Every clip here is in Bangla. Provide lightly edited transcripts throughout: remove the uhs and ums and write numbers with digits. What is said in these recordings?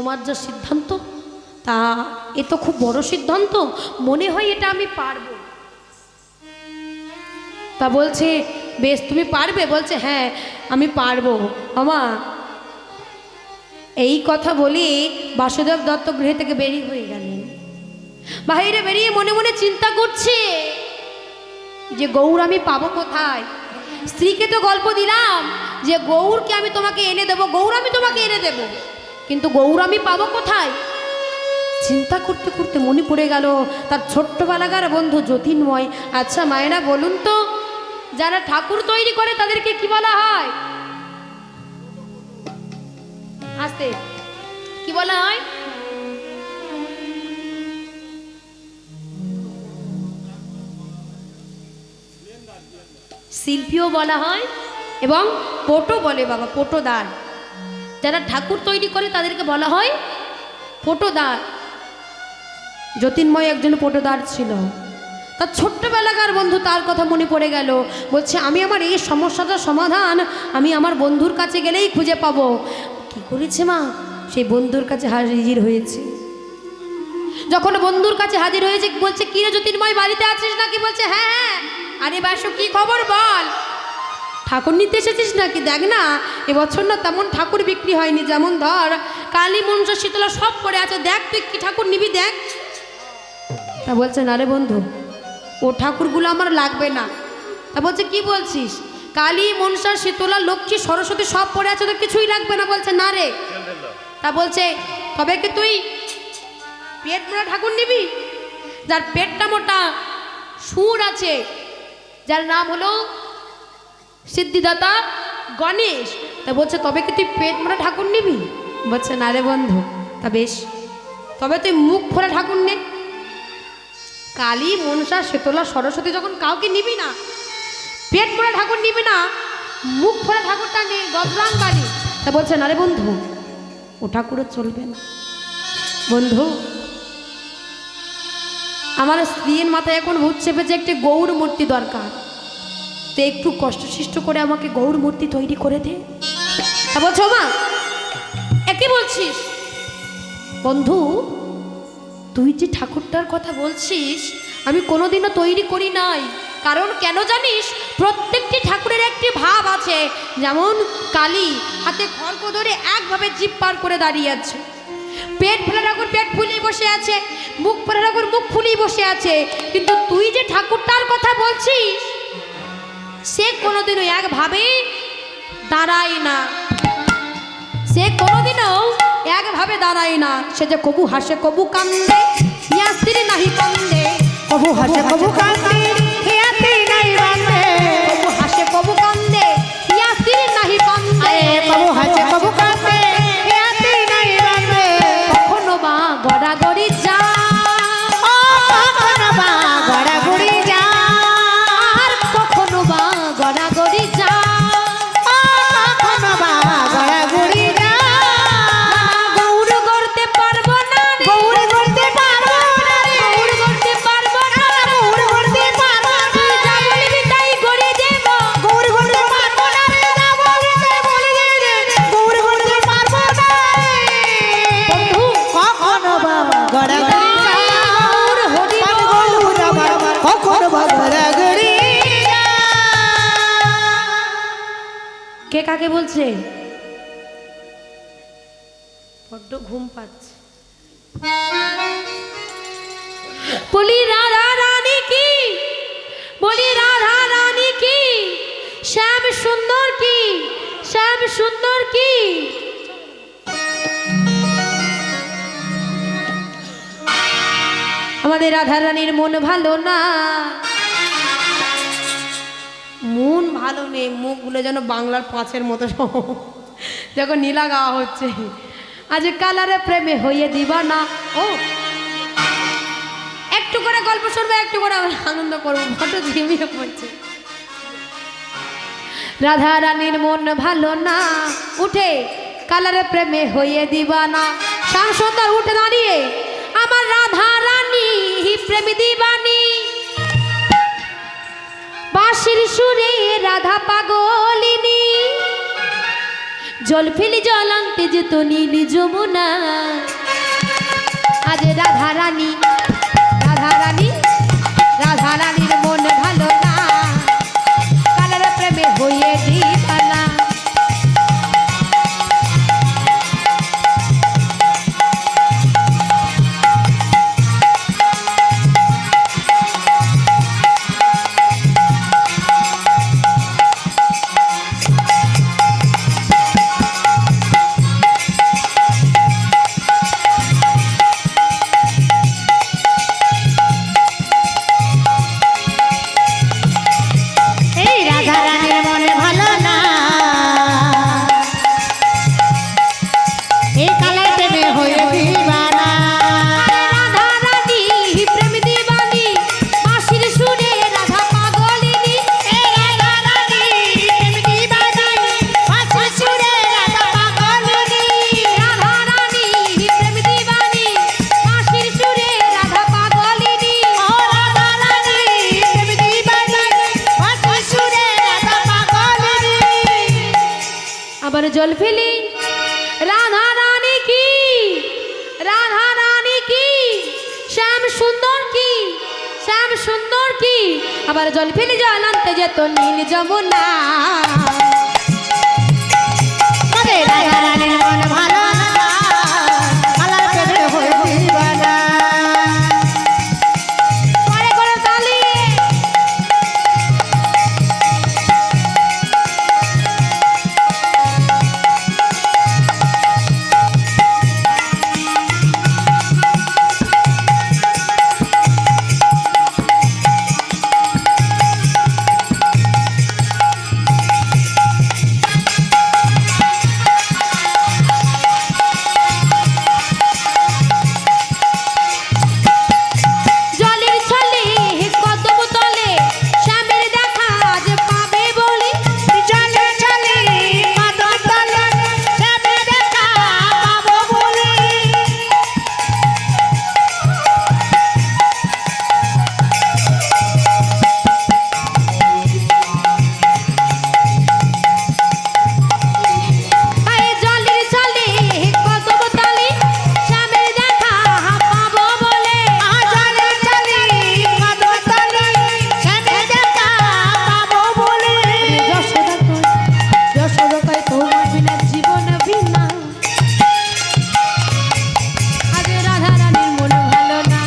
তোমার যা সিদ্ধান্ত তা এ তো খুব বড় সিদ্ধান্ত, মনে হয় এটা আমি পারবো। তা বলছে বেশ তুমি পারবে? বলছে হ্যাঁ আমি পারবো মামা। এই কথা বলি বাসুদেব দত্ত গৃহ থেকে বেরিয়ে হয়ে গেলেন। বাইরে বেরিয়ে মনে মনে চিন্তা করছে যে গৌর আমি পাবো কোথায়। স্ত্রীকে তো গল্প দিলাম যে গৌরকে আমি তোমাকে এনে দেবো, গৌর আমি তোমাকে এনে দেবো, কিন্তু গৌর আমি পাবো কোথায়। চিন্তা করতে করতে মনে পড়ে গেল তার ছোট্টবেলাকার বন্ধু যতীনময়। আচ্ছা মায়েরা বলুন তো, যারা ঠাকুর তৈরি করে তাদেরকে কি বলা হয়? আস্তে কি বলা হয়? শিল্পীও বলা হয় এবং পটো বলে বাবা, পটোদার। যারা ঠাকুর তৈরি করে তাদেরকে বলা হয় পটোদার। যতীনময় একজন পটোদার ছিল। তার ছোট্টবেলাকার বন্ধু, তার কথা মনে পড়ে গেল। বলছে আমি আমার এই সমস্যাটার সমাধান আমি আমার বন্ধুর কাছে গেলেই খুঁজে পাবো। কি করেছে মা? সেই বন্ধুর কাছে হাজির হয়েছে। যখন বন্ধুর কাছে হাজির হয়েছে বলছে কি রে যতীনময় বাড়িতে আছিস নাকি? বলছে হ্যাঁ হ্যাঁ। আরে বাসু কি খবর বল, ঠাকুর নিতে এসেছিস নাকি? দেখ না এবছর না তেমন ঠাকুর বিক্রি হয়নি, যেমন ধর কালী মনসা শীতলা সব পড়ে আছে, দেখ তুই কি ঠাকুর নিবি দেখ। তা বলছে না রে বন্ধু, ও ঠাকুরগুলো আমার লাগবে না। তা বলছে কি বলছিস? কালী মনসা শীতলা লক্ষ্মী সরস্বতী সব পড়ে আছে, তো কিছুই লাগবে না। বলছে না রে। তা বলছে তবে কি তুই পেট মোটা ঠাকুর নিবি, যার পেটটা মোটা সুর আছে, যার নাম হলো সিদ্ধিদাতা গণেশ। তা বলছে তবে কি তুই পেট মোটা ঠাকুর নিবি? বলছে না রে বন্ধু। তা বেশ, তবে তুই মুখ ভরা ঠাকুর নে। কালী মনসা শীতলা সরস্বতী যখন কাউকে নিবি না, পেট ভরা ঠাকুর নিবি না, মুখ ভরা ঠাকুরটা নে, গজরাং বাড়ি। তা বলছে না রে বন্ধু, ও ঠাকুরও চলবে না। বন্ধু আমার স্ত্রীর মাথায় এখন ভূত চেপেছে, একটি গৌর মূর্তি দরকার, তো একটু কষ্টসৃষ্ট করে আমাকে গৌর মূর্তি তৈরি করে দে। তা বলছো মা একই বলছিস? বন্ধু তুই যে ঠাকুরটার কথা বলছিস আমি কোনোদিনও তৈরি করি নাই। কারণ কেন জানিস? প্রত্যেকটি ঠাকুরের একটি ভাব আছে। যেমন কালী হাতে খড়গ ধরে একভাবে জিভ পার করে দাঁড়িয়ে আছে, পেট ফেলে ঠাকুর পেট ফুলিয়ে বসে আছে, মুখ ফেলে ঠাকুর মুখ ফুলিয়ে বসে আছে। কিন্তু তুই যে ঠাকুরটার কথা বলছিস সে কোনোদিনও একভাবে দাঁড়ায় না, সে কোনোদিনও একভাবে দাঁড়ায় না। সে যে কবু হাসে কবু কান্দে, ইয়া স্ত্রী নাহি কান্দে। কবু হাসে কবু কান্দে, ইয়া স্ত্রী নাহি কান্দে। কবু হাসে কবু কান্দে, ইয়া স্ত্রী নাহি কান্দে। কবু হাসে কবু কান্দে, ইয়া স্ত্রী নাহি কান্দে। কখনো বা গড়াগড়ি যা, কখনো বা গড়াগড়ি যা, আর কখনো বা গড়াগড়ি যা, কখনো বা গড়াগড়ি যা। গৌর গড়তে পারবো না, গৌর গড়তে পারবো না রে, গৌর গড়তে পারবো না, গৌর গড়তে পারবো না তুই যা রে। বলবি তাই গড়ে দেব। গৌর গড়তে পারবো না রে, না বলি তাই বলি রে। গৌর গড়তে পারবো না রে। বন্ধু কখনো বা গড়াগড়ি যা, গৌর হরি পান গৌর আমার, কখনো বা গড়াগড়ি যা। কে কাকে বলছে? বড্ড ঘুম পাচ্ছে। বলি রাধা রানী কি, বলি রাধা রানী কি, শ্যাম সুন্দর কি, শ্যাম সুন্দর কি। আমাদের রাধা রানীর মন ভালো না, মন ভালো নেই, মুখগুলো যেন বাংলার পাঁচের মতো যখন নীলা গাওয়া হচ্ছে। আজ কালারে প্রেমে হইয়ে দিবা না। ও একটু করে গল্প শুনবে, একটু করে আমরা আনন্দ করবো, ফটো ঝিমিয়ে পড়ছে। রাধা রানীর মন ভালো না, উঠে কালারে প্রেমে হইয়ে দিবা না। শ্যাম সুন্দর উঠে দাঁড়িয়ে, আমার রাধা রানী প্রেমী দিবানী, বাঁশির সুরে রাধা পাগলিনী, জল ফেলি জল আনতে যেত নীল যমুনা। আজ রাধা রানী রাধা রানী রাধা রানীর মন ভালো না, কালের প্রেমে হয়ে দিবানা। এই রাধা রানীর মন ভালো না, এই কালের প্রেমে হয়ে দিবানা। রাধা রানী প্রেম দিবানি, বাঁশির সুরে রাধা পাগলিনী। এই রাধা রানী প্রেম দিবানা, বাঁশির সুরে রাধা পাগলিনী। রাধা রানী প্রেম দিবানি, বাঁশির সুরে রাধা পাগলিনী। ও রাধা রানী প্রেম দিবানা, বাঁশির সুরে রাধা পাগলিনী। আবার জল ফেলি রাধা রানী কি, রাধা রানী কি, শ্যাম সুন্দর কি, শ্যাম সুন্দর কি। আবার জল ফেলি জল আনতে যেত নীল যমুনা। তবে রাধা রানীর মন ভালো না, কালের প্রেমে হয়ে দিবানা। করে করে তালি। জলের ছলে কদম তলে শ্যামের দেখা আজ পাবে বলি। জলে চলে কদম তলে শ্যামে দেখা পাবো বলে। আরে জলের ছলে কদম তলে শ্যামের দেখা পাবো বলে। জলে চলে কদম তলে শ্যামে দেখা পাবো বলে। যশোদা কয় তোমার বিনা জীবন বিনা। আজ রাধা রানীর মন ভালো না,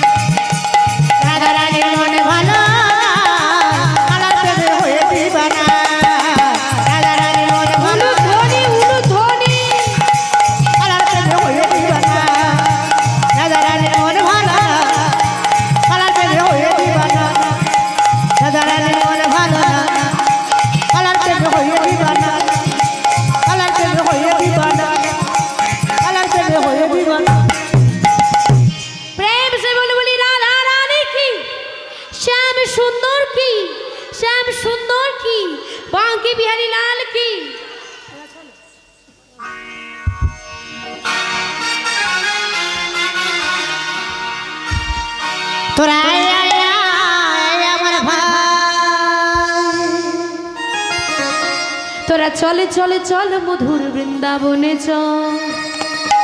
রাধা রানীর মন ভালো না, কালের প্রেমে হয়ে দিবানা। রাধা রানীর মন ভালো না, ধ্বনি উলু ধ্বনি। কালের প্রেমে হয়ে দিবানা। রাধা রানীর মন ভালো না, কালের প্রেমে হয়ে দিবানা। রাধা রানীর মন ভালো না, কালের প্রেমে হয়ে দিবানা। কালের প্রেমে হয়ে দিবানা, কালের প্রেমে হয়ে দিবানা। প্রেম সে বলে বলি রাধা রানী কি, শ্যাম সুন্দর কি, শ্যাম সুন্দর কি, বাঁকে বিহারী লাল কি। তোরা আয় আয় আয় আমার ভাই। তোরা চলে চলে চল মধুর বৃন্দাবনে চল।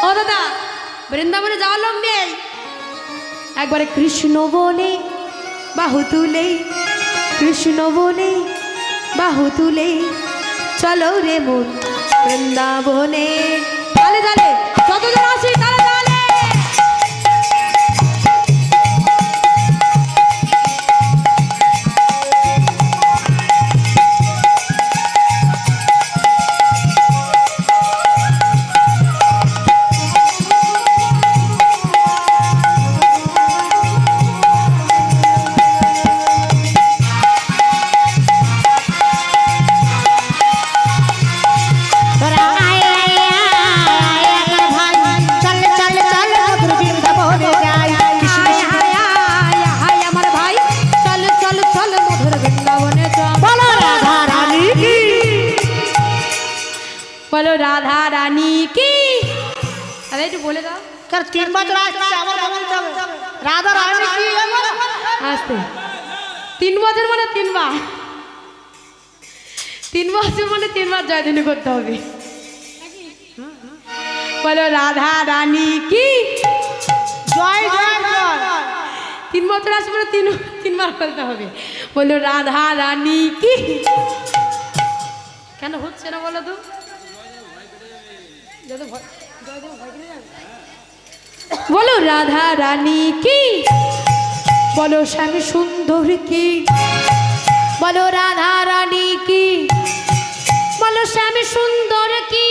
ও দাদা, বৃন্দাবনে যাওয়ার লোক নেই? একবারে কৃষ্ণ বলে বাহু তুলে, কৃষ্ণ বলে বাহু তুলে চলো রে মন বৃন্দাবনে। তালে তালে যতজন আসি তালে তালে। তোরা আয় আয় আয় আমার ভাই। চল চল চল মধুর বৃন্দাবনে যাই। কৃষ্ণ হায় হায় হায় আমার ভাই, চল চল চল মধুর বৃন্দাবনে চল। বলো রাধা রানী কি, বলো রাধা রানী কি। আরে একটু বলে দাও। কার 3 বছর আসছে আমার বলতে হবে রাধা রানী কি। আসতে 3 বছর মানে 3 বার, 3 বছর মানে 3 বার জয়ধ্বনি করতে হবে। বলো রাধা রানী কি জয় জয় জয়। 3 বছর আসবে না, তিনবার বলতে হবে। বলো রাধা রানী কি। কেন হচ্ছে না বলো তো? বলো রাধা রানী কি, বলো শ্যাম সুন্দর কি, বলো রাধা রানী কি, বলো শ্যাম সুন্দর কি।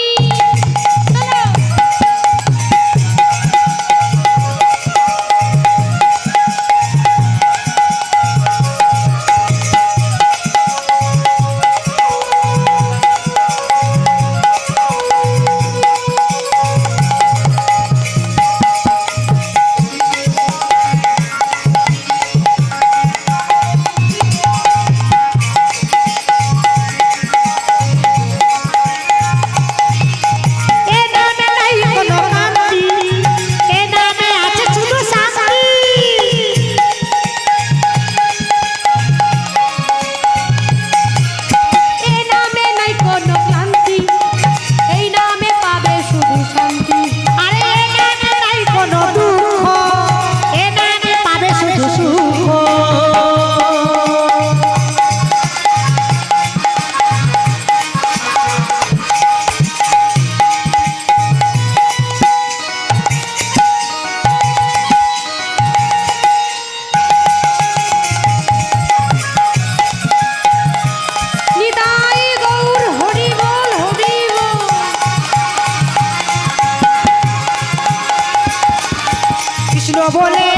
বলে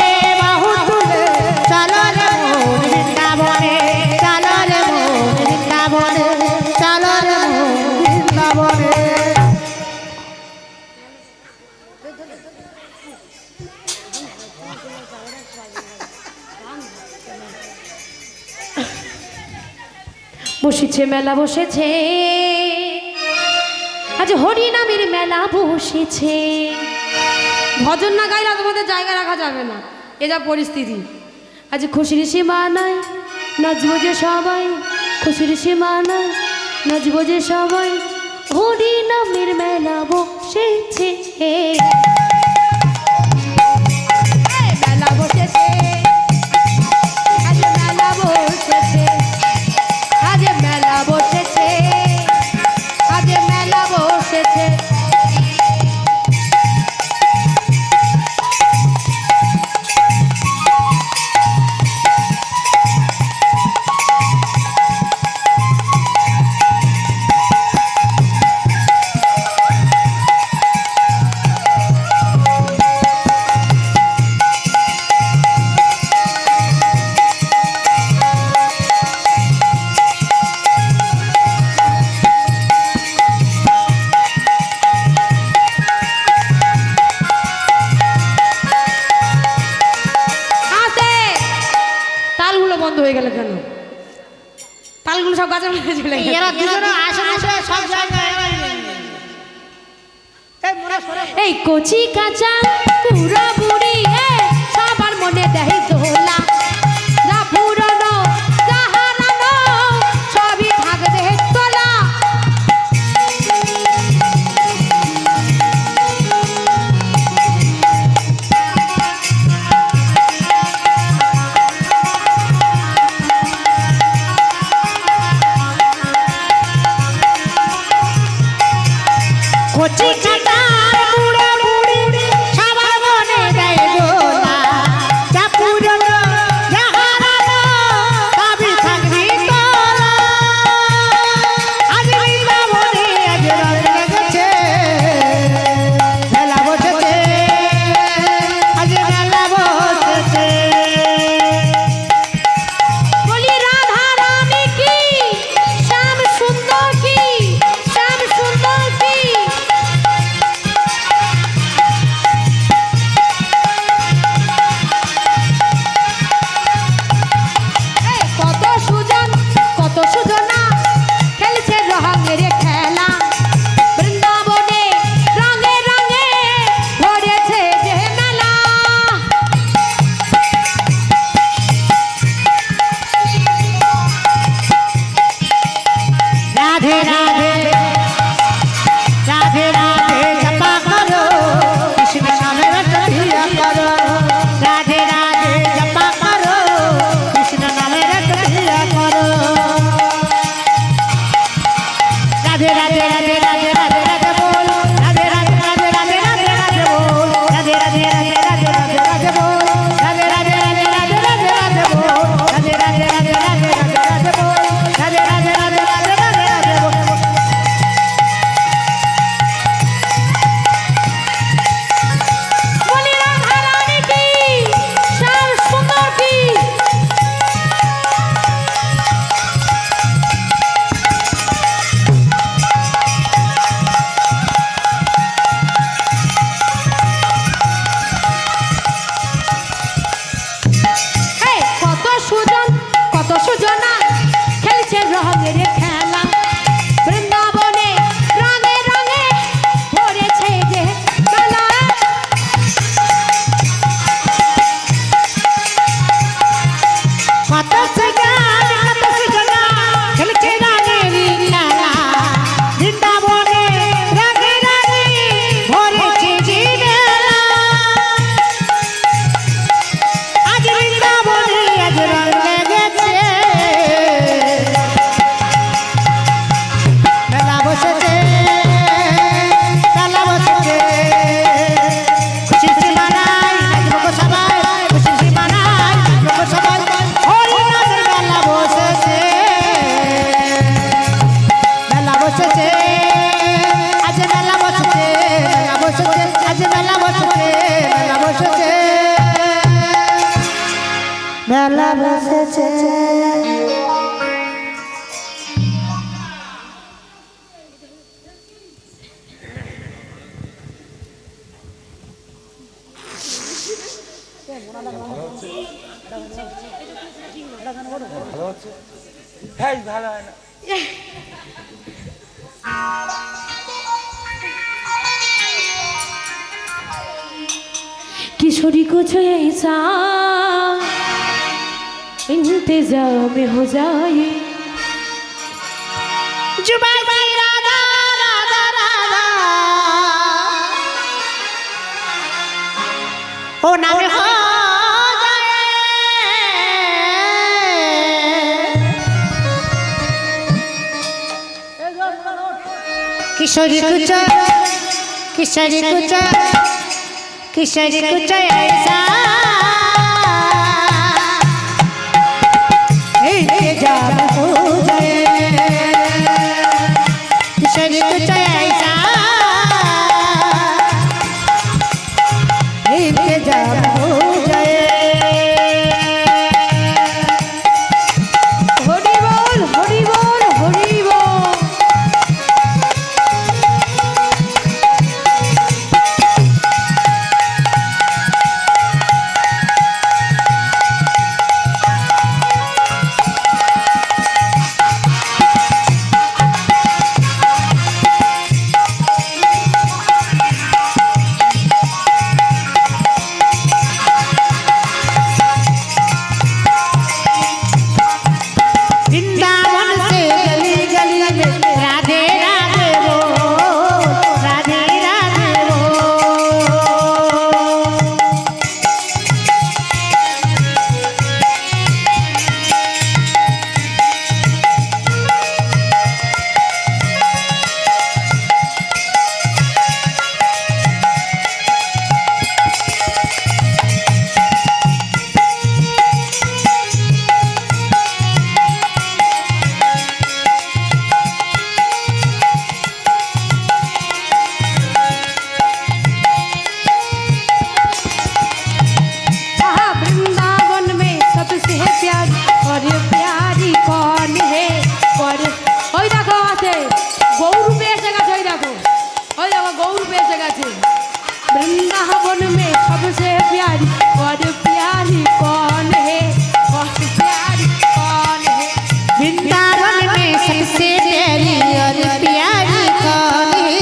বাহু তুলে চলো রে মোর বৃন্দাবনে, চলো রে মোর বৃন্দাবনে, চলো রে মোর বৃন্দাবনে। বসেছে মেলা বসেছে, আজ হরি নামের মেলা বসেছে। ভজন না গাইলে তোমাদের জায়গা রাখা যাবে না, এ যা পরিস্থিতি। আজ খুশির সীমা নাই, নাচবো যে সবাই, খুশির সীমা নাই, নাচবো যে সবাই, হরি নামের মেলা বসেছে। মেলা বসেছে, আজ মেলা বসেছে, আজ মেলা বসেছে, আজ মেলা বসেছে। বন্ধ হয়ে গেল কেন? তালগুলো সব গাছের মধ্যে চলে গেল। এরা দুজনে আশেপাশে সব জায়গায় এই কচি কাঁচা পুরা বুড়ি সবার মনে দেয় দোলা, যা পুরনো যা হারানো সবই থাকবে তোলা। কচি কাটা বুড়া বুড়ি সবার মনে দেয় দোলা, যা পুরনো যা হারানো সবই থাকবি তোলা। আজ বৃন্দাবনে আজ রং লেগেছে, মেলা বসেছে, আজ মেলা বসেছে। বলি রাধা রানী কি, শ্যাম সুন্দর কি, শ্যাম সুন্দর কি। রঙের খেলা বৃন্দাবনে রঙে রঙে ভরেছে যে মেলা কত সগান কত সজনা খেলছে রানের খেলা বৃন্দাবনে রঙে রঙে ভরেছে যে মেলা আজ বৃন্দাবনে আজ রং লেগেছে মেলা বসেছে মেলা বসেছে খুশি খুশি মানাই নাচবো গো সবাই খুশি খুশি মানাই নাচবো গো সবাই হরি নামের মেলা বসেছে মেলা বসেছে আজ মেলা বসেছে মেলা বসেছে আজ মেলা বসেছে মেলা বসেছে মেলা বসেছে ভালো হয় না किशोरी को जो ऐसा इंतजाम हो जाए जुबाई राधा राधा राधा ओ नाम हो किशोरी कुछ किशोरी कुछ किशोरी कुछ ऐसा इंतजाम हो जाए किशोरी कुछ ऐसा इंतजाम हो जाए हरि बोल हरि बोल हरि बोल वृंदावन से गली गली में राधे राधे बोल राधे राधे बोल आहा, वृंदावन में सबसे प्यारी और प्यारी कौन है और ওই দেখো আছে গৌর রূপে এসে গেছে ওই দেখো গৌর রূপে এসে গেছে वृंदावन में सबसे प्यारी और प्यारी कौन है और प्यारी कौन है वृंदावन में सबसे प्यारी और प्यारी कौन है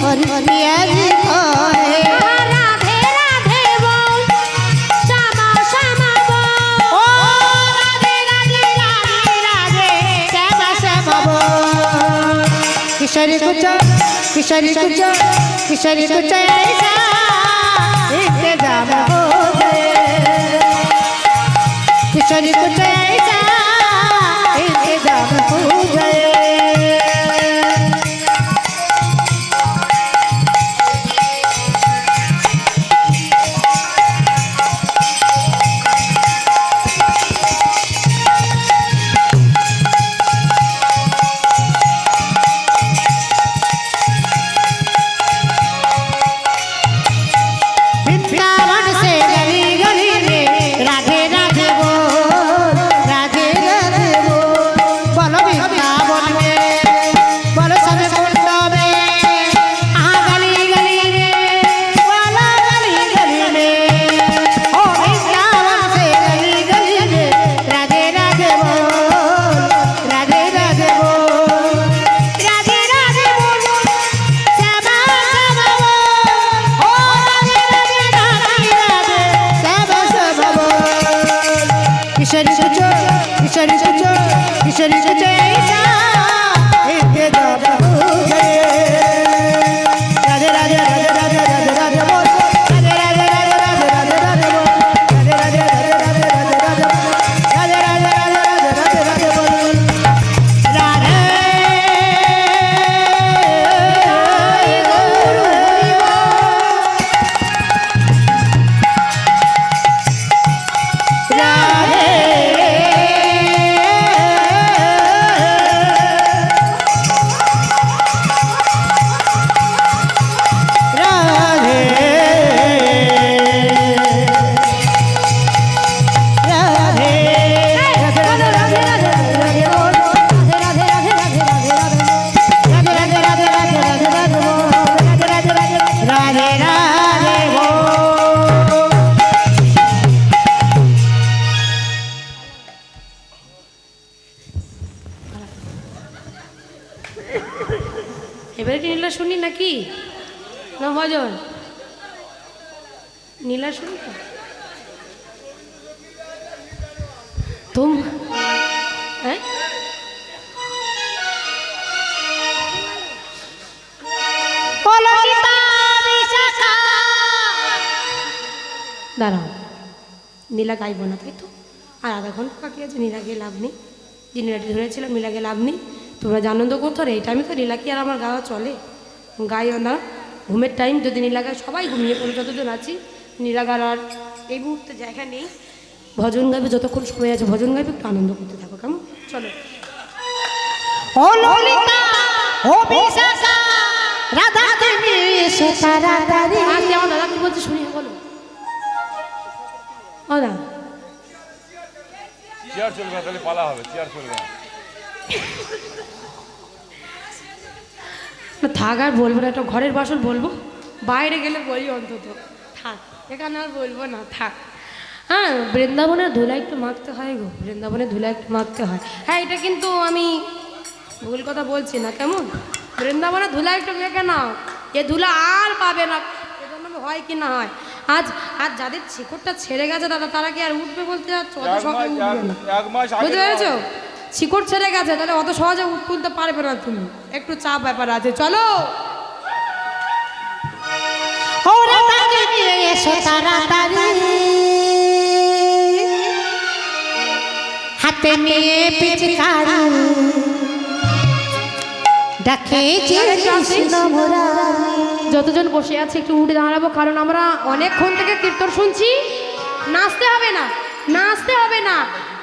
और प्यारी कौन है आहा, राधे राधे बोल श्यामा श्यामा बोल ओ राधे राधे राधे राधे श्यामा श्यामा बोल किशोरी कुछ किशोरी कुछ किशोरी कुछ ऐसा इंतजाम हो जाए किशोरी कुछ ऐसा इंतजाम हो जाए वृंदावन से गली गली में राधे राधे बोल राधे राधे बोल बोलो वृंदावन में बोलो सब कुंड में आहा गली गली में बोलो गली गली में ओ वृंदावन से गली गली में राधे राधे बोल राधे राधे बोल ऐसा इनके जब गए राधे राधे राधे राधे राधे राधे बोल राधे राधे राधे राधे राधे राधे बोल राधे राधे राधे राधे राधे राधे बोल राधे राधे राधे राधे राधे राधे बोल राधे এবারে কি নীলা শুনি নাকি না ভজন নীলা শুনি তো তুম হ্যাঁ দাঁড়াও নীলা গাইব না তাই তো আর আধা ঘন্টা বাকি আছে নীলা গিয়ে লাভ নেই যে নীলাটি ধরেছিলাম নীলা গিয়ে লাভ নেই তোমরা যে আনন্দ করতো আর এই টাইমে তো নীলা কি আর আমার গাওয়া চলে গাইও না ঘুমের টাইম যদি নীলা গায়ে সবাই ঘুমিয়ে পড়ে যতজন আছি নীলা গার আর এই মুহূর্তে জায়গা নেই ভজন গাইবে যতক্ষণ সময় আছে ভজন গাইবে একটু আনন্দ করতে থাকো কেমন চলো ও ললিতা ও বিশাখা রাধা তুমি এসো তাড়াতাড়ি আজকে আমার দাদা কি বলছে শুনি বলো ও দা চেয়ার চলবে না তাহলে পালা হবে চেয়ার চলবে না না থাক আর বলবো না একটা ঘরের বাসন বলবো বাইরে গেলে বলি অন্তত থাক এখানে আর বলবো না থাক হ্যাঁ বৃন্দাবনের ধুলা একটু মাখতে হয় গো বৃন্দাবনের ধুলা একটু মাখতে হয় হ্যাঁ এটা কিন্তু আমি ভুল কথা বলছি না কেমন বৃন্দাবনের ধুলা একটু মেখে নাও এ ধুলা আর পাবে না এজন্য হয় কি না হয় আজ আজ যাদের শিকড়টা ছেড়ে গেছে দাদা তারা কি আর উঠবে বলতে যাচ্ছ অত সহজে উঠবে না এক মাস আগে বুঝতে পেরেছো শিকড় ছেড়ে গেছে তাহলে অত সহজে তুলতে পারবে না তুমি একটু চাপ ব্যাপার আছে চলো ও রাধা তুমি এসো তাড়াতাড়ি হাতে নিয়ে পিচকারি ডাকে যে কৃষ্ণ মুরারি যতজন বসে আছে একটু উঠে দাঁড়াবো কারণ আমরা অনেকক্ষণ থেকে কীর্তন শুনছি নাচতে হবে না নাচতে হবে না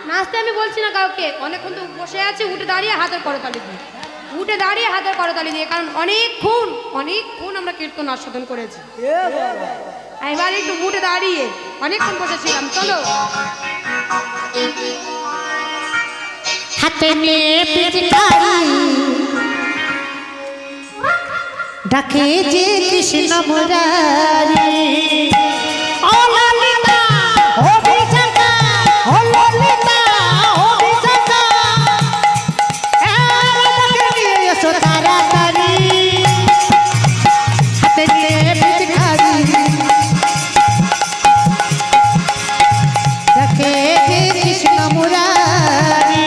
নাচতে আমি বলছি না কাউকে অনেকক্ষণ তো বসে আছে উঠে দাঁড়িয়ে হাতের করতালি দিয়ে উঠে দাঁড়িয়ে হাতের করতালি দিয়ে কারণ অনেকক্ষণ আমরা কীর্তন আস্বাদন করেছি এবার একটু উঠে দাঁড়িয়ে অনেকক্ষণ বসেছিলাম চলো হাতে নিয়ে পিচকারি ডাকে যে কৃষ্ণ মুরারি ও ললিতা ও বিশাখা ও ললিতা ও বিশাখা রাধাকে নিয়ে এসো তাড়াতাড়ি হাতে নিয়ে পিচকারি ডাকে যে কৃষ্ণ মুরারি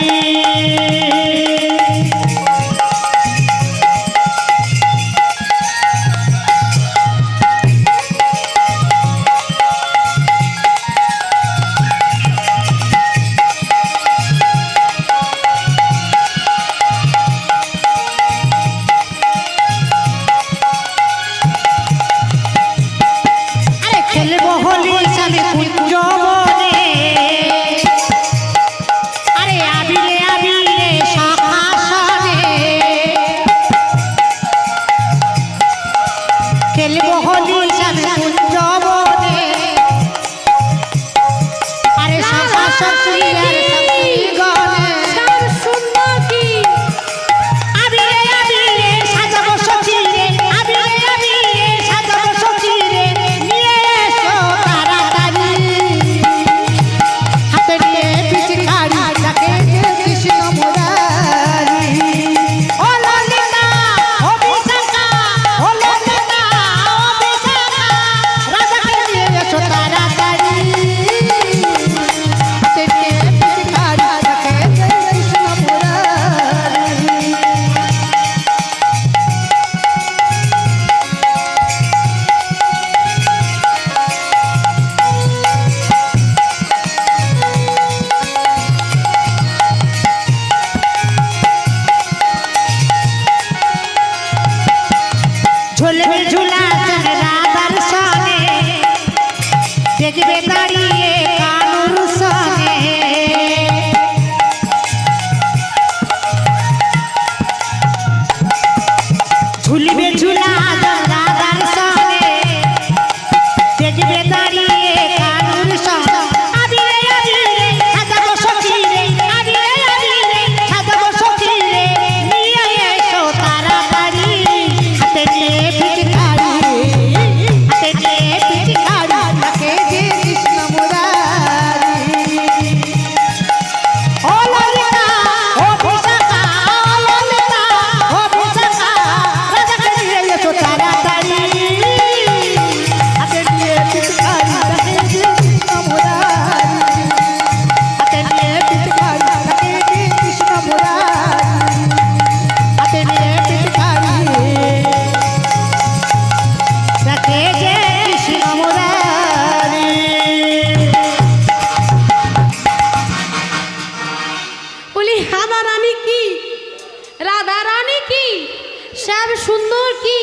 শ্যাম সুন্দর কি,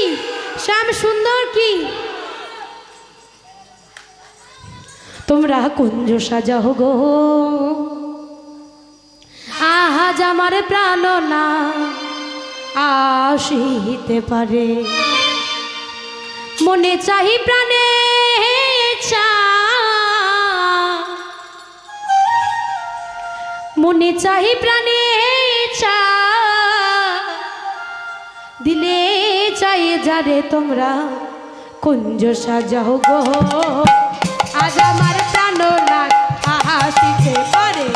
শ্যাম সুন্দর কি, তোমরা কুঞ্জ সাজাও গো, আজ আমার প্রাণ না আসিতে পারে, মনে চাহি প্রাণে মনে চাহি প্রাণে দিলে চাই যারে তোমরা কুঞ্জ সাজাও গো, আজ আমার প্রাণ না আসিতে পারে।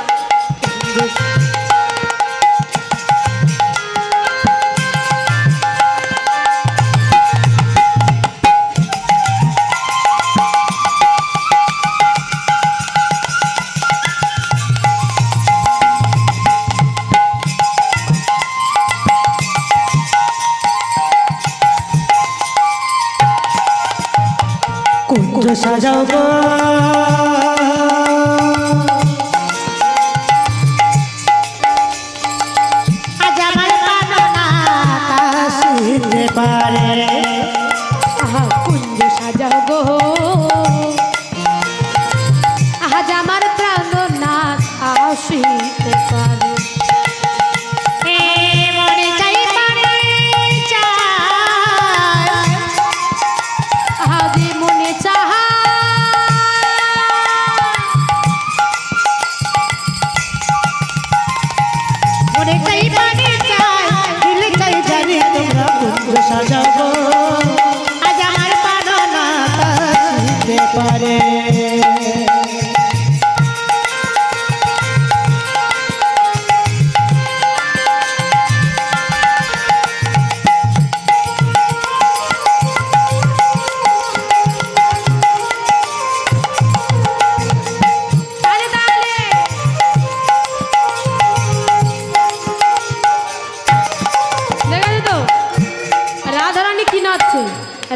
কুঞ্জ সাজাও গো, আজ আমার প্রাণ না আসিতে পারে। আহা কুঞ্জ সাজাও গো, আজ আমার প্রাণ না আসিতে পারে। মনে চাই প্রাণে আজ মনে চাহা মনে চাই প্রাণে দিলে চাই জানি তোমরা কুঞ্জ সাজাও গো, আজ আমার প্রাণ না আসিতে পারে। তাহলে তাহলে দেখেছো তো রাধারানী কি নাচছে,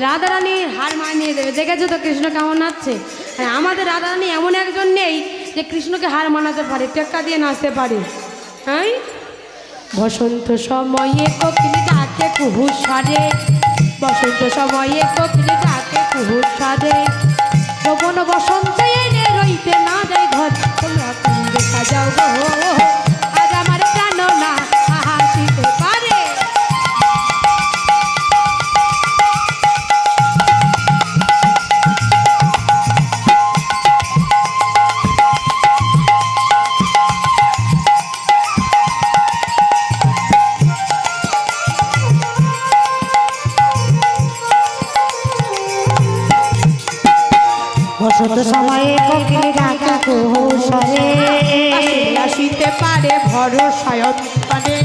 রাধারানী হার মানিয়ে দেবে। দেখেছো তো কৃষ্ণ কেমন নাচছে। আর আমাদের রাধারানী এমন একজন নেই যে কৃষ্ণকে হার মানাতে পারে, টেক্কা দিয়ে নাচতে পারে। হ্যাঁ, বসন্ত সময়ে কোকিল ডাকে কুহু সারে, বসন্ত সময়ে কোকিল ডাকে কুহু সারে, যৌবন বসন্ত এনে রইতে না দেয় ঘর, তোমরা কুঞ্জ সাজাও গো, আজ আমার প্রাণ না হাসিতে পারে। বসন্ত সময়ে কোকিল ডাকে কুহু সারে, আসিতে পারে ভরসায় পারে,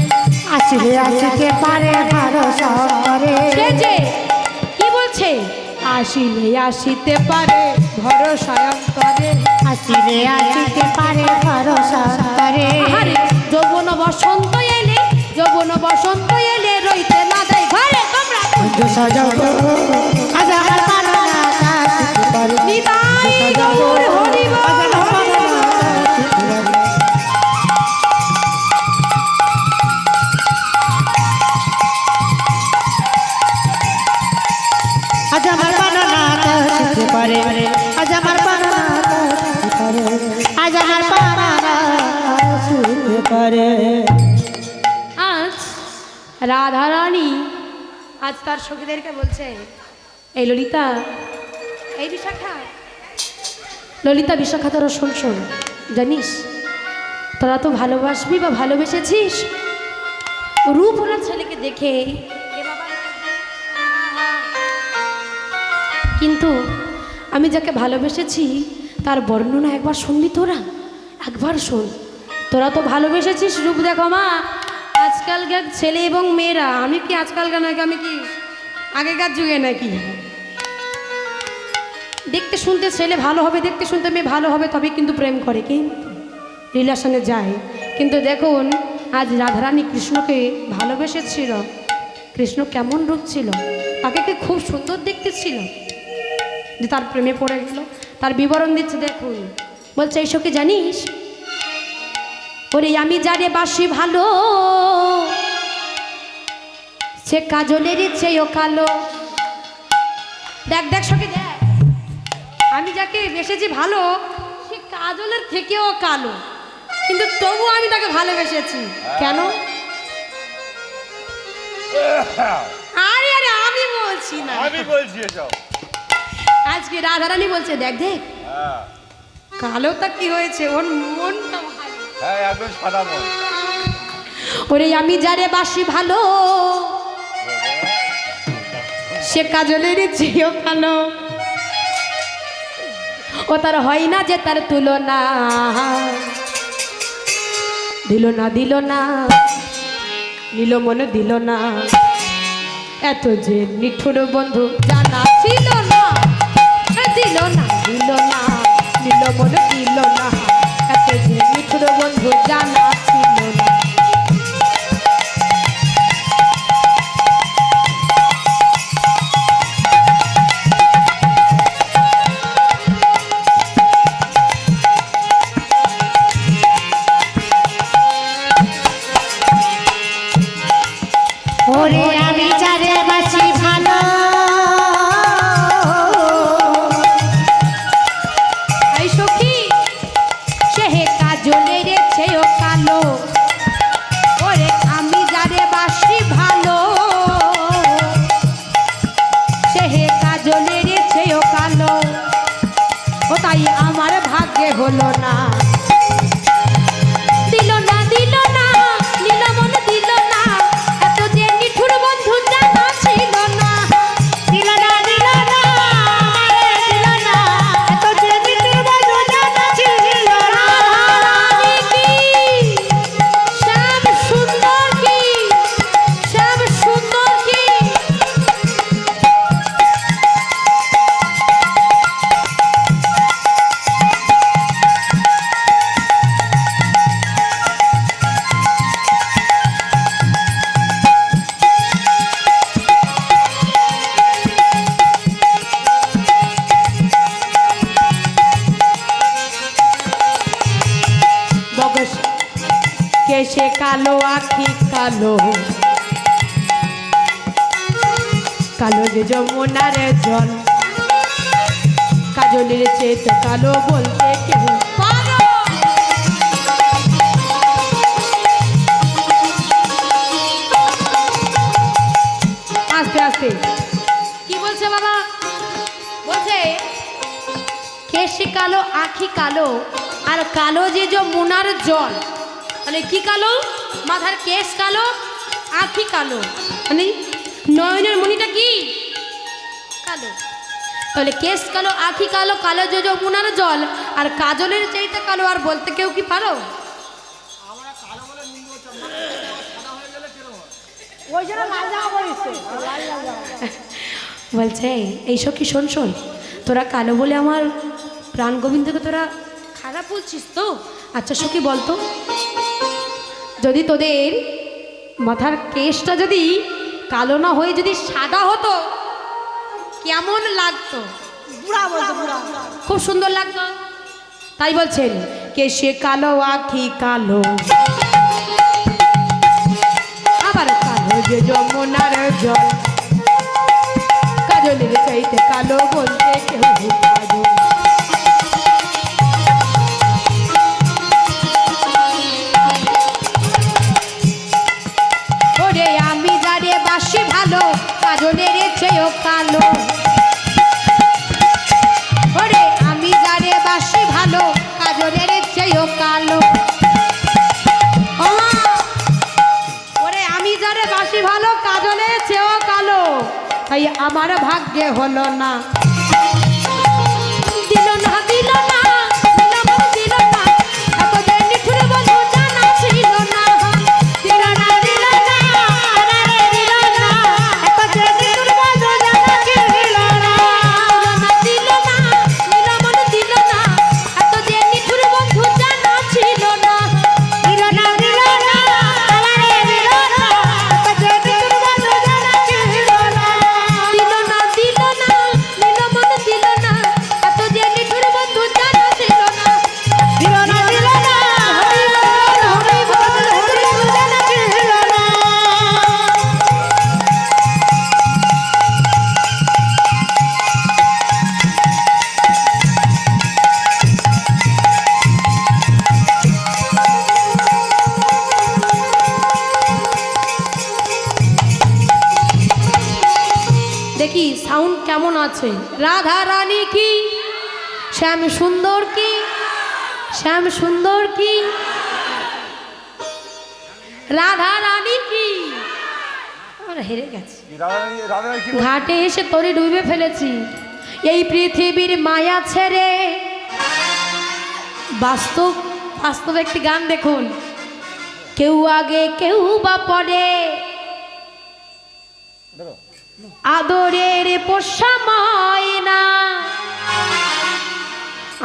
আসিলে আসিতে পারে ভরসা করে। সে যে কি বলছে, আসিলে আসিতে পারে ভরসায় পারে, আসিলে আসিতে পারে ভরসা করে। আহারে যৌবন বসন্ত এলে, যৌবন বসন্ত এলে রইতে না দেয় ঘরে, তোমরা কুঞ্জ সাজাও গো, আজ আমার প্রাণ না আসিতে পারে। নিতাই গৌর হরি বল, হরি বল। আজ আমার প্রাণ না আসিতে পারে, আজ আমার প্রাণ না আসিতে পারে, আজ আমার প্রাণ না আসিতে পারে। আজ রাধারানী আজ তার সখীদেরকে বলছে, এই ললিতা, এই বিশাখা, ললিতা বিশাখা তোরা শোন শোন, জানিস তোরা তো ভালোবাসবি বা ভালোবেসেছিস রূপওয়ালা ছেলেকে দেখে, এ বাবা, কিন্তু আমি যাকে ভালোবেসেছি তার বর্ণনা একবার শুনবি তোরা, একবার শোন। তোরা তো ভালোবেসেছিস রূপ, দেখো মা আজকালকার ছেলে এবং মেয়েরা, আমি কি আজকালকার নাকি, আমি কি আগেকার যুগে নাকি, দেখতে শুনতে ছেলে ভালো হবে, দেখতে শুনতে মেয়ে ভালো হবে, তবে কিন্তু প্রেম করে, কিন্তু রিলেশনে যায়। কিন্তু দেখুন আজ রাধারানী কৃষ্ণকে ভালোবেসেছিল, কৃষ্ণ কেমন রূপ ছিল, তাকে কি খুব সুন্দর দেখতে ছিল, যে তার প্রেমে পড়ে গেল। তার বিবরণ দিচ্ছে দেখুন, বলছে এইসব কি জানিস, ওরে আমি যারে বাসি ভালো, সে কাজলেরই চেয়েও কালো। দেখ দেখ সখী দেখ, আমি যাকে বেসেছি ভালো সে কাজলের থেকেও কালো, কিন্তু তবু আমি তাকে ভালোবেসেছি। কেন? আরে আরে আমি বলছি না, আমি বলছি এসব। আজকে রাধারানী বলছে দেখ দেখ হ্যাঁ কালোটা কি হয়েছে, ওর মনটা ভালো। হ্যাঁ একদম সাদা মন। ওরে আমি যারে বাসি ভালো সে কাজলের চেয়েও কালো, ও তার হয় না যে তার তুলনা। দিল না দিল না নিল মনে দিল না, এত যে নিঠুর বন্ধু জানা ছিল না। দিল না দিল না নিল মনে দিল না, এত যে নিঠুর বন্ধু জানা ছিল না। ওরে আমি যারে বাসি ভালো, এই সখী সে হে কাজলের চেয়েও কালো। ওরে আমি যারে বাসি ভালো সে হে কাজলের চেয়েও কালো, ও তাই আমার ভাগ্যে হলো না। দিল না দিল না নিল মন দিল না, এত যে নিঠুর বন্ধু জানা ছিল না। দিল না দিল না আমারে দিল না, এত যে নিঠুর বন্ধু জানা ছিল না। রাধারানী কি শ্যাম সুন্দর কি শ্যাম সুন্দর কি। বগস কেশে কালো আখি কালো, কালো যে যমুনার জল, কাজলের চেয়ে কালো বলতে কেউ পারো। আস্তে আস্তে কি বলছে বাবা? বলছে কেশে কালো আখি কালো, আর কালো যে যমুনার জল। তাহলে কি কালো? মাথার কেশ কালো, আখি কালো, মানে নয়নের মণিটা কি কালো। তাহলে কেশ কালো, আখি কালো, কালো যে যমুনার জল, আর কাজলের চাইতে কালো আর বলতে কেউ কি পারো? ওই জন্য লাল জামা পরিছে, লাল জামা। বলছে এই সখী শোন শোন, তোরা কালো বলে আমার প্রাণ গোবিন্দকে তোরা খারাপ বলছিস তো? আচ্ছা সখী বলতো, যদি তোদের মাথার কেশটা যদি কালো না হয়ে যদি সাদা হতো কেমন লাগতো? বুড়া বলছে, বুড়া। খুব সুন্দর লাগতো। তাই বলছেন কেশে কালো আখি কালো, আবার কালো যে যমুনার জল, কাজলের চাইতে কালো বলতে কেউ কাজল। ওরে আমি যারে বাসি ভালো কাজলের চেয়েও কালো, ওরে আমি যারে বাসি ভালো কাজলের চেয়েও কালো। ওরে আমি যারে বাসি ভালো কাজলের চেয়েও কালো, তাই আমার ভাগ্যে হলো না। দিল না দিল না দিল না দিল না, এত যে নিঠুর বন্ধু জানা ছিল না। দিল না দিল না আমারে দিল না, এত যে নিঠুর বন্ধু জানা ছিল না। দিল না দিল না নিল মন দিল না, এত যে নিঠুর বন্ধু জানা ছিল না। দিল না দিল না আমারে দিল না, এত যে নিঠুর বন্ধু জানা ছিল না। দিল না দিল না নিল মন দিল দেখি সাউন্ড কেমন আছে। রাধা রানী কি, শ্যাম সুন্দর কি, শ্যাম সুন্দর কি, রাধা রানী কি। আমরা হেরে গেছি, ঘাটে এসে তরি ডুবে ফেলেছি। এই পৃথিবীর মায়া ছেড়ে বাস্তব একটি গান দেখুন। কেউ আগে কেউ বা পরে, আদরের পোষা ময়না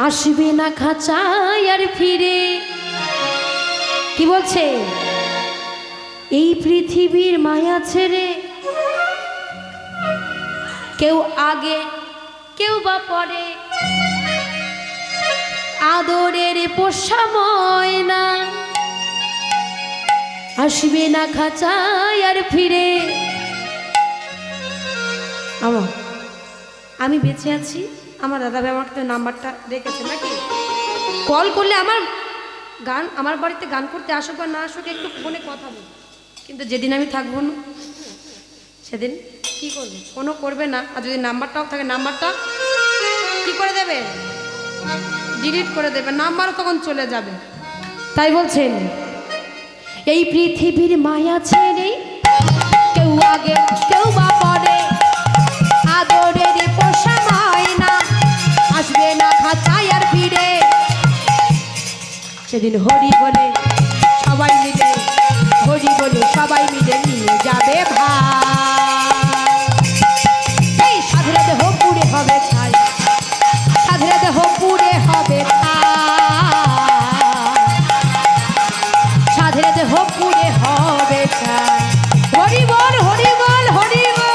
আসবে না খাঁচায় আর ফিরে। কি বলছে? এই পৃথিবীর মায়া ছেড়ে কেউ আগে কেউ বা পরে, আদরের পোষা ময়না আসবে না খাঁচায় আর ফিরে। আমি বেঁচে আছি, আমার দাদাভাই আমাকে নাম্বারটা রেখেছে নাকি, কল করলে আমার গান, আমার বাড়িতে গান করতে আসুক বা না আসুক একটু ফোনে কথা বলবো। কিন্তু যেদিন আমি থাকবো না সেদিন কি করবে, ফোনও করবে না। আর যদি নাম্বারটাও থাকে নাম্বারটা কি করে দেবে, ডিলিট করে দেবে, নাম্বারও তখন চলে যাবে। তাই বলছেন এই পৃথিবীর মায়া ছেড়ে কেউ আগে কেউ বা পরে, আদরের পোষা ময়না আসবে না খাঁচায় আর ফিরে। সেদিন হরি বলে সবাই মিলে, হরি বলে সবাই মিলে নিয়ে যাবে ভাই। এই সাধুরা দেহ পুড়ে হবে ছাই, সাধুরা দেহ পুড়ে হবে ছাই, সাধুরা দেহ পুড়ে হবে ছাই। হরি বল হরি বল হরি বল।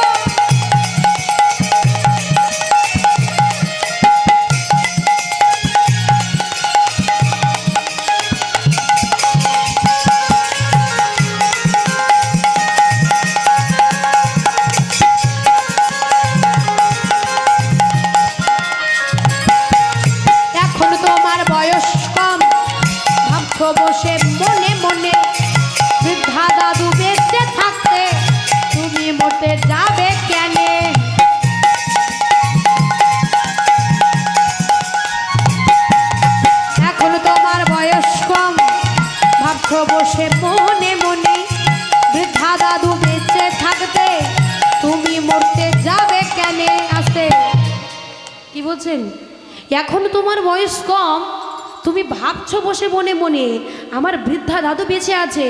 বসে মনে মনে বৃদ্ধা দাদু বেঁচে থাকতে তুমি মরতে যাবে কেন? এখন তোমার বয়স কম, ভাবছো বসে মনে মনে বৃদ্ধা দাদু বেঁচে থাকতে তুমি মরতে যাবে কেন? আসতে কি বলছেন? এখন তোমার বয়স কম, তুমি ভাবছো বসে মনে মনে আমার বৃদ্ধা দাদু বেঁচে আছে,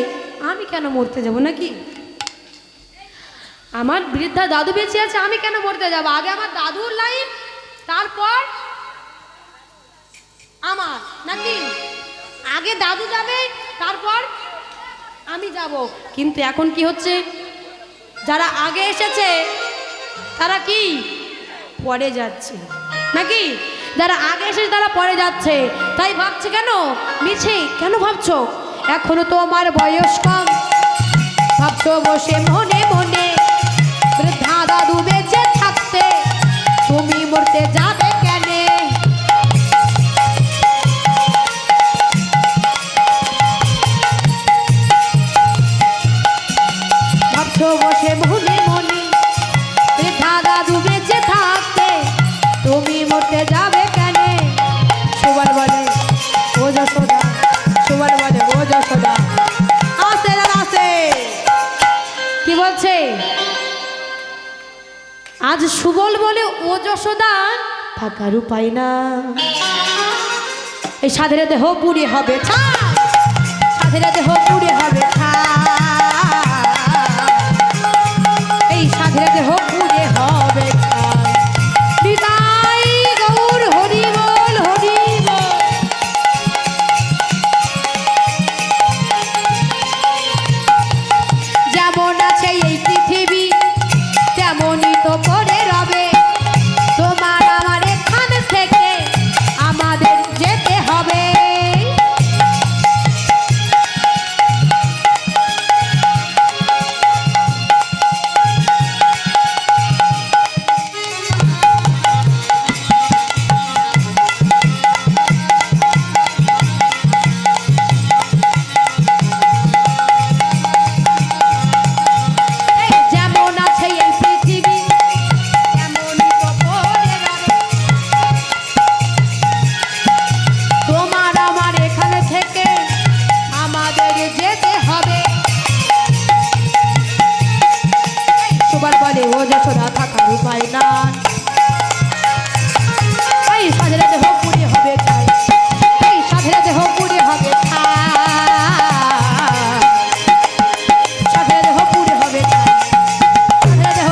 আমি কেন মরতে যাব নাকি? আমার বৃদ্ধা দাদু বেঁচে আছে, আমি কেন মরতে যাব? আগে আমার দাদুর লাইন, তারপর আমার নাকি? আগে দাদু যাবে, তারপর আমি যাব। কিন্তু এখন কি হচ্ছে, যারা আগে এসেছে তারা কি পরে যাচ্ছে নাকি? যারা আগে এসেছে তারা পরে যাচ্ছে। তাই ভাবছে কেন মিছে, কেন ভাবছো? এখনো তো আমার বয়স কম, ভাবছো বসে মনে মনে বৃদ্ধা দাদু বেঁচে থাকতে তুমি মরতে যাবে কেন? ভাবছো বসে মনে মনে বৃদ্ধা দাদু বেঁচে থাকতে তুমি মরতে যাবে কেন? সুবল বলে ও যশোদা, সুবল বলে ও যশোদা। আসে আসে কি বলছে? আজ সুবল বলে ও যশোদা, থাকার উপায় না, এই সাধের দেহ পুড়ে হবে ছাই, সাধের দেহ পুড়ে হবে ছাই, এই সাধের দেহ পুড়ে হবে ছাই। বিদায় গৌর হরি বল হরি বল। যেমন আছে এই পৃথিবী তেমনই তো পড়ে রবে, তোমার আমার এখান থেকে আমাদের যেতে হবে। হয় না এই সাধের দেহ পুড়ে হবে ছাই এই সাধের দেহ পুড়ে হবে সাধের দেহ পুড়ে হবে ছাই সাধের দেহ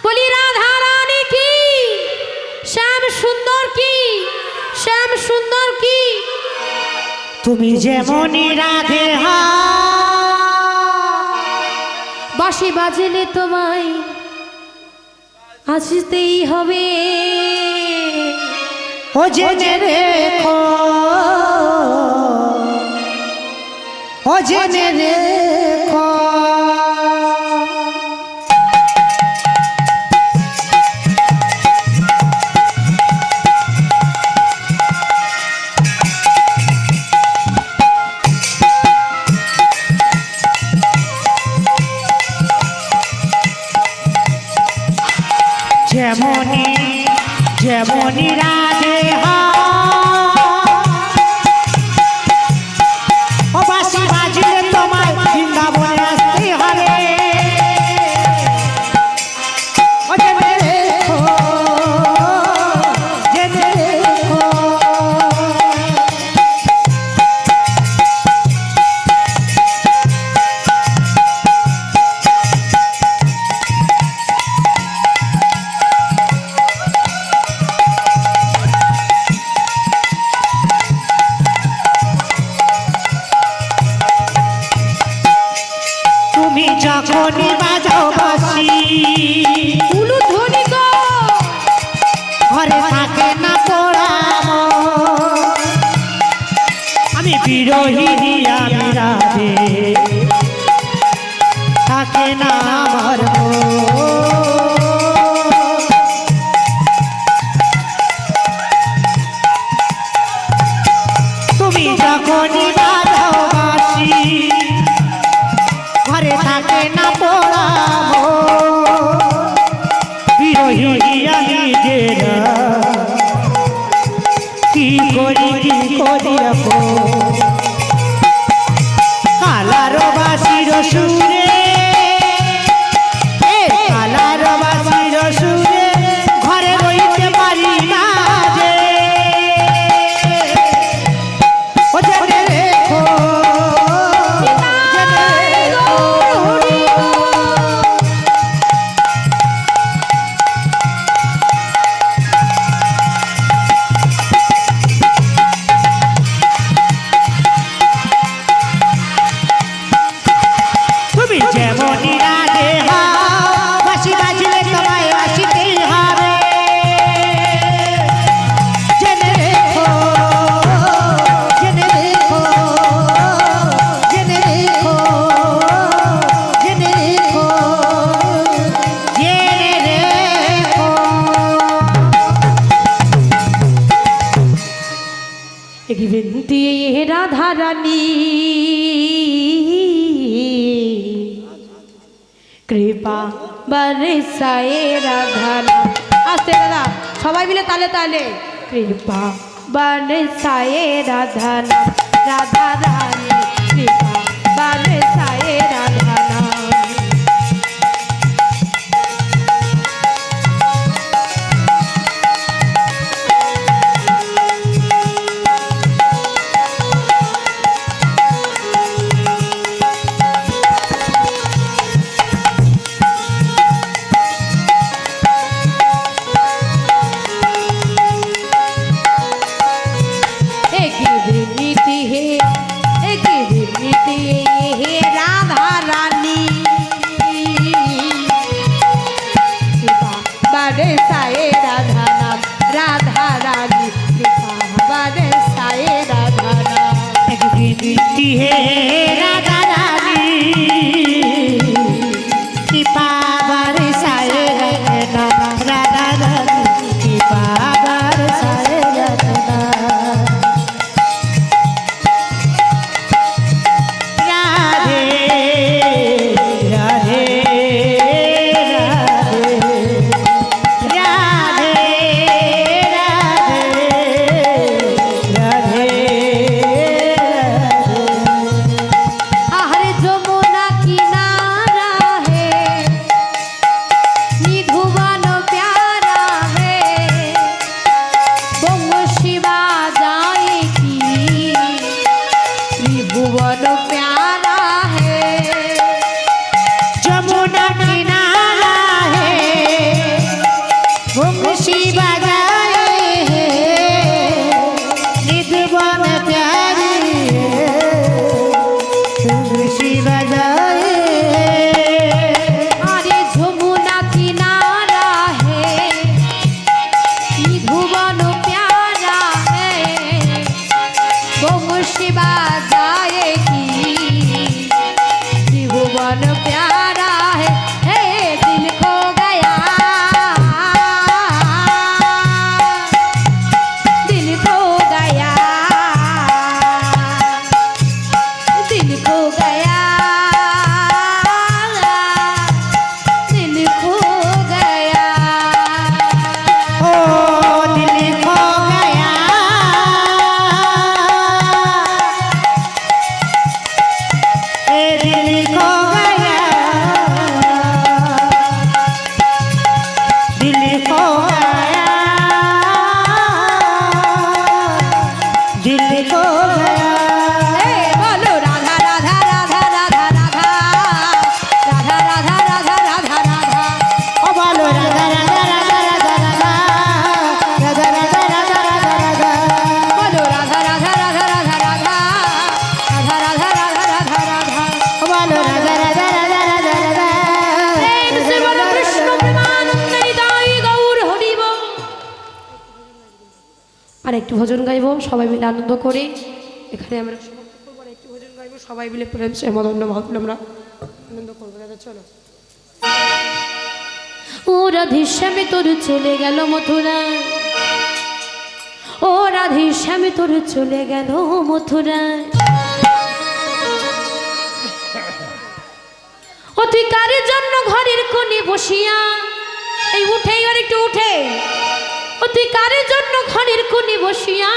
বলি রাধা রানী কি শ্যাম সুন্দর কি শ্যাম সুন্দর কি তুমি যেমনই রাধে হা বাঁশি বাজলে তোমায় আসতেই হবে ও জেনে রেখো ও জেনে রেখো যেমনই যেমনই রাধে হা ও বাঁশি বাজলে তোমায় বৃন্দাবনে আসতে হবে ও জেনে রেখো জেনে রেখো তুমি যখনই বাজাও বাঁশি উলুধ্বনি গো ঘরে থাকে না পোড়াম আমি বিরোহিনী আমি রাধে থাকে না আমার তুমি যখনই বাজাও বাঁশি ঘরে থাকে না পোড়াম বিরোহিনী আমি যে কি করি রাখো কালার বাসির সুরে কালার বাসির সুরে ঘরে রইতে পারি না যে ও জেনে রেখো জেনে রেখো তুমি যেমনই রাধে হা বাঁশি বাজলে তোমায় আসতেই হবে জেনে রেখো জেনে রেখো জেনে রেখো জেনে রেখো জেনে রেখো एक विनती है राधा रानी कृपा बरसाए राधा आस्ते दादा सबाई मिले ताले ताले कृपा बरसाए राधा राधा रानी कृपा बरसाए राधा एक विनती है को गया दिल्ली को गया ए बोलो राधा राधा राधा राधा राधा राधा राधा राधा राधा राधा ओ बोलो राधा राधा राधा राधा राधा राधा राधा राधा राधा राधा बोलो राधा राधा राधा राधा राधा राधा राधा राधा राधा राधा ओ बोलो राधा राधा राधा राधा राधा प्रेम से बोलो कृष्ण प्रेमानंद हृदय गौर हरि बोल। আর একটু ভজন গাইবো সবাই মিলে আনন্দ করে এখানে আমরা সমাপ্ত করবো আর একটু ভজন গাইবো সবাই মিলে প্রেম সে মদন্য ভাব আমরা আনন্দ করবো দাদা চলো ও রাধেশ্যামে তোর চলে গেল মথুরায় ও রাধেশ্যামে তোর চলে গেল মথুরায় ও তুই কারের জন্য ঘরের কোণে বসিয়া এই উঠেই আর একটু উঠে ও তুই কারের জন্য ঘরের কোণে বসিয়া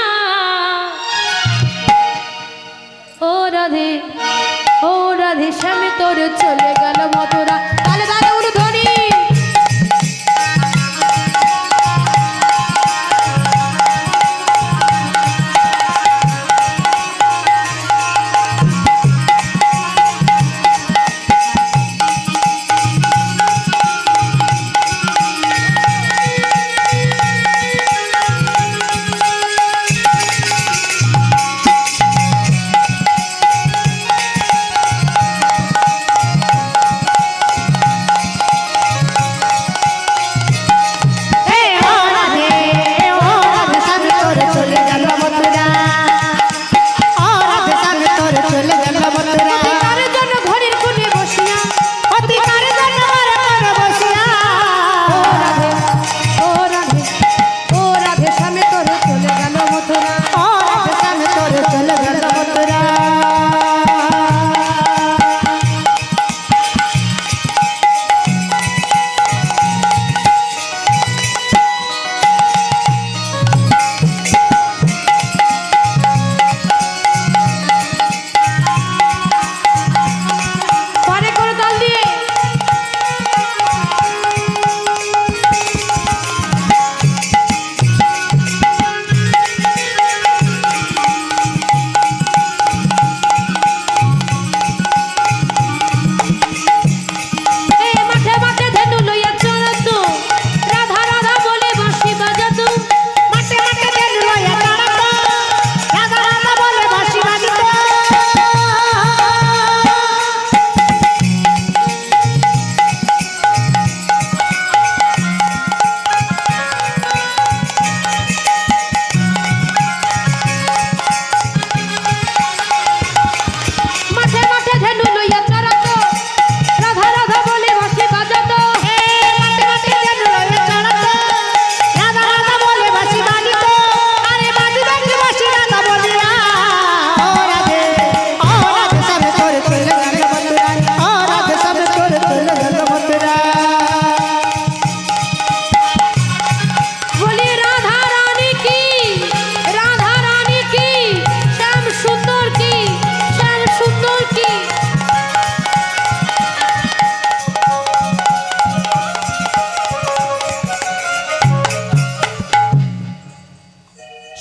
ও রাধে শ্যামে তোর চলে গেল মথুরা